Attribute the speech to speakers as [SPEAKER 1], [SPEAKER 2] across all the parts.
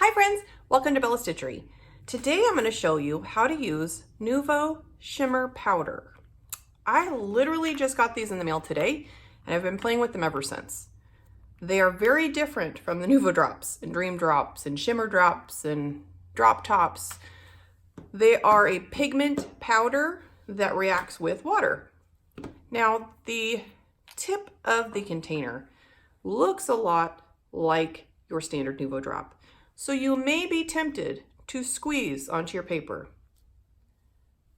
[SPEAKER 1] Hi friends, welcome to Bella Stitchery. Today I'm going to show you how to use Nuvo Shimmer Powder. I literally just got these in the mail today and I've been playing with them ever since. They are very different from the Nuvo Drops and Dream Drops and Shimmer Drops and Drop Tops. They are a pigment powder that reacts with water. Now the tip of the container looks a lot like your standard Nuvo Drop. So you may be tempted to squeeze onto your paper.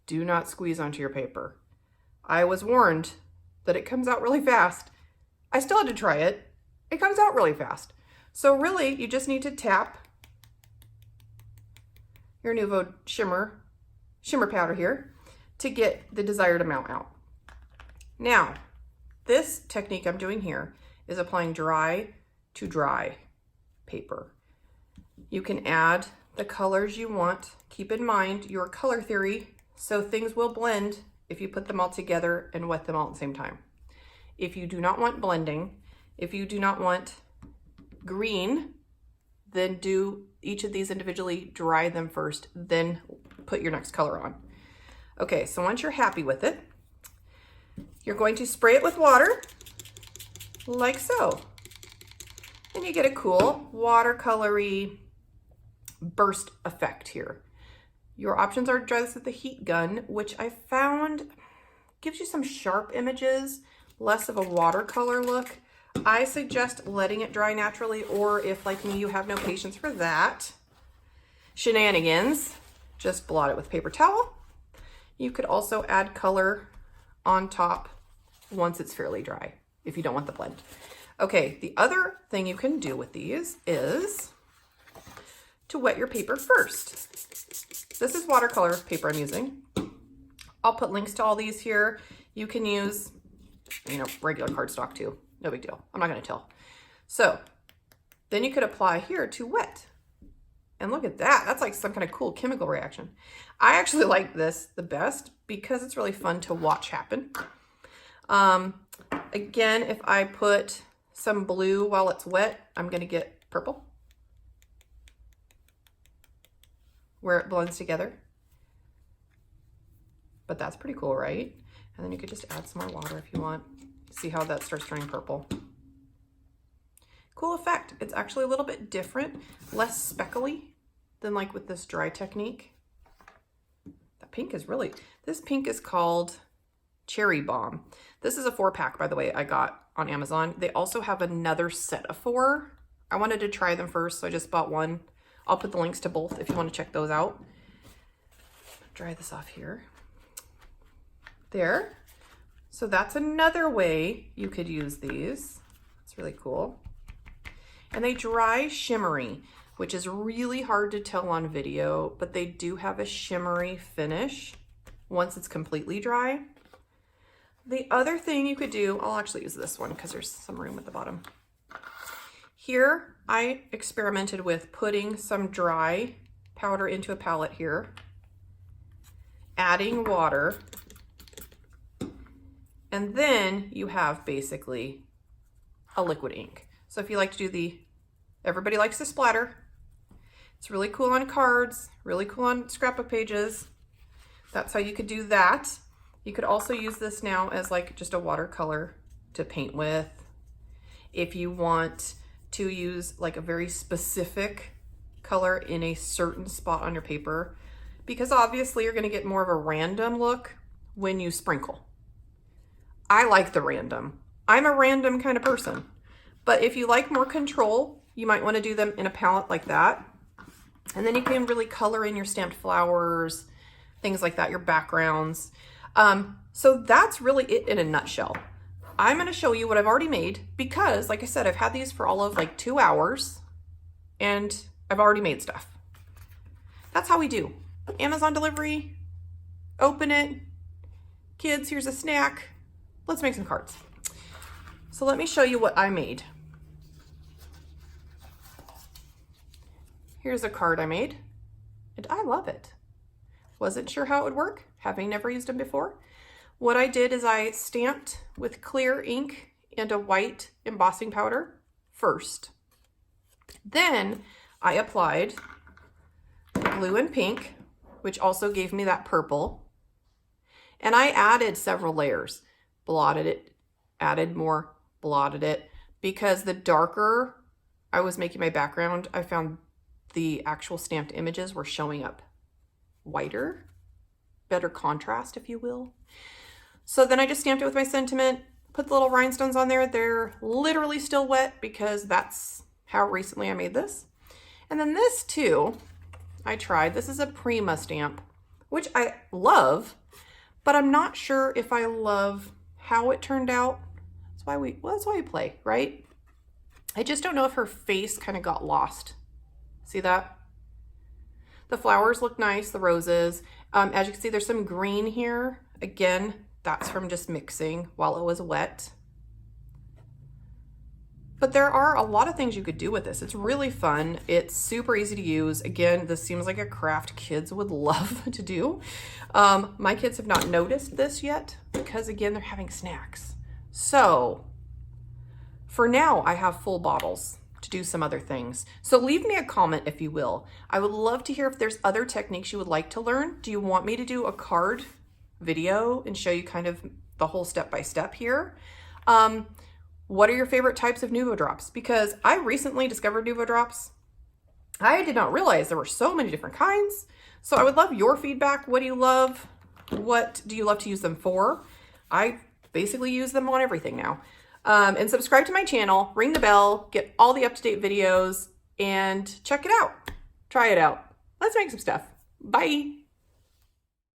[SPEAKER 1] Do not squeeze onto your paper. I was warned that it comes out really fast. I still had to try it. It comes out really fast. So really, you just need to tap your Nuvo Shimmer Powder here to get the desired amount out. Now, this technique I'm doing here is applying dry to dry paper. You can add the colors you want. Keep in mind your color theory, so things will blend if you put them all together and wet them all at the same time. If you do not want blending, if you do not want green, then do each of these individually, dry them first, then put your next color on. Okay, so once you're happy with it, you're going to spray it with water, like so. And you get a cool watercolor-y burst effect here. Your options are dry this with the heat gun, which I found gives you some sharp images, less of a watercolor look. I suggest letting it dry naturally, or if like me, you have no patience for that shenanigans, just blot it with paper towel. You could also add color on top once it's fairly dry, if you don't want the blend. Okay, the other thing you can do with these is to wet your paper first. This is watercolor paper I'm using. I'll put links to all these here. You can use, regular cardstock too. No big deal. I'm not going to tell. So then you could apply here to wet. And look at that. That's like some kind of cool chemical reaction. I actually like this the best because it's really fun to watch happen. Again, if I put some blue while it's wet, I'm going to get purple where it blends together. But that's pretty cool, right? And then you could just add some more water if you want. See how that starts turning purple. Cool effect. It's actually a little bit different, less speckly than like with this dry technique. That pink is really, this pink is called Cherry Bomb. This is a 4-pack, by the way, I got on Amazon. They also have another set of 4. I wanted to try them first, so I just bought one. I'll put the links to both if you want to check those out. Dry this off here. There. So that's another way you could use these. It's really cool. And they dry shimmery, which is really hard to tell on video, but they do have a shimmery finish once it's completely dry. The other thing you could do, I'll actually use this one because there's some room at the bottom. Here, I experimented with putting some dry powder into a palette here, adding water, and then you have basically a liquid ink. So if you like to do everybody likes to splatter. It's really cool on cards, really cool on scrapbook pages. That's how you could do that. You could also use this now as like just a watercolor to paint with. If you want to use like a very specific color in a certain spot on your paper, because obviously you're going to get more of a random look when you sprinkle. I like the random. I'm a random kind of person. But if you like more control, you might want to do them in a palette like that. And then you can really color in your stamped flowers, things like that, your backgrounds. So that's really it in a nutshell. I'm going to show you what I've already made because, like I said, I've had these for all of like 2 hours and I've already made stuff. That's how we do. Amazon delivery, open it. Kids, here's a snack. Let's make some cards. So let me show you what I made. Here's a card I made and I love it. Wasn't sure how it would work, having never used them before. What I did is I stamped with clear ink and a white embossing powder first. Then I applied blue and pink, which also gave me that purple. And I added several layers, blotted it, added more, blotted it, because the darker I was making my background, I found the actual stamped images were showing up whiter, better contrast, if you will. So then I just stamped it with my sentiment, put the little rhinestones on there. They're literally still wet because that's how recently I made this. And then this too, I tried. This is a Prima stamp, which I love, but I'm not sure if I love how it turned out. That's why we play, right? I just don't know if her face kind of got lost. See that? The flowers look nice, the roses. As you can see, there's some green here. Again, that's from just mixing while it was wet. But there are a lot of things you could do with this. It's really fun. It's super easy to use. Again, this seems like a craft kids would love to do. My kids have not noticed this yet because, again, they're having snacks. So for now, I have full bottles to do some other things. So leave me a comment if you will. I would love to hear if there's other techniques you would like to learn. Do you want me to do a card video and show you kind of the whole step-by-step here? What are your favorite types of Nuvo drops? Because I recently discovered Nuvo drops. I did not realize there were so many different kinds. So I would love your feedback. What do you love? What do you love to use them for? I basically use them on everything now. And subscribe to my channel, ring the bell, get all the up-to-date videos, and check it out. Try it out. Let's make some stuff. Bye.